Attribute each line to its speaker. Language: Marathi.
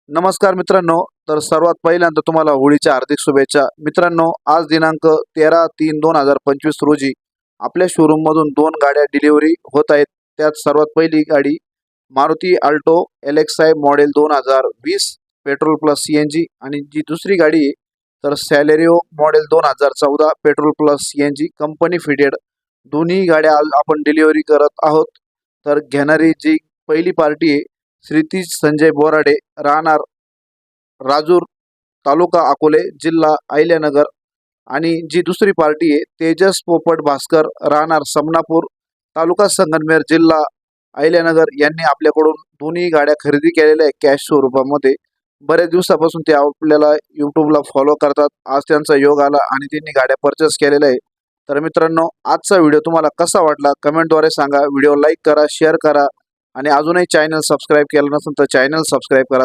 Speaker 1: नमस्कार मित्रांनो, तर सर्वात पहिल्यांदा तुम्हाला होळीच्या हार्दिक शुभेच्छा. मित्रांनो, आज दिनांक 13/3/2025 रोजी आपल्या शोरूममधून 2 गाड्या डिलिव्हरी होत आहेत. त्यात सर्वात पहिली गाडी Maruti Alto LXi model 2020 petrol plus CNG आणि जी दुसरी गाडी आहे तर Celerio model 2014 petrol plus CNG company fitted. दोन्ही गाड्या आज आपण डिलिव्हरी करत आहोत. तर घेणारी जी पहिली पार्टी आहे श्रीतीश संजय बोराडे, राहणार राजूर, तालुका अकोले, जिल्हा अहिल्यानगर. आणि जी दुसरी पार्टी आहे तेजस पोपट भास्कर, राहणार समनापूर, तालुका संगमनेर, जिल्हा अहिल्यानगर यांनी आपल्याकडून दोन्ही गाड्या खरेदी केलेल्या आहे कॅश स्वरूपामध्ये. बऱ्याच दिवसापासून ते आपल्याला यूट्यूबला फॉलो करतात. आज त्यांचा योग आला आणि त्यांनी गाड्या परचेस केलेल्या आहे. तर मित्रांनो, आजचा व्हिडिओ तुम्हाला कसा वाटला कमेंटद्वारे सांगा. व्हिडिओ लाईक करा, शेअर करा आणि अजूनही चॅनल सबस्क्राईब केलं नसेल तर चॅनल सबस्क्राईब करा.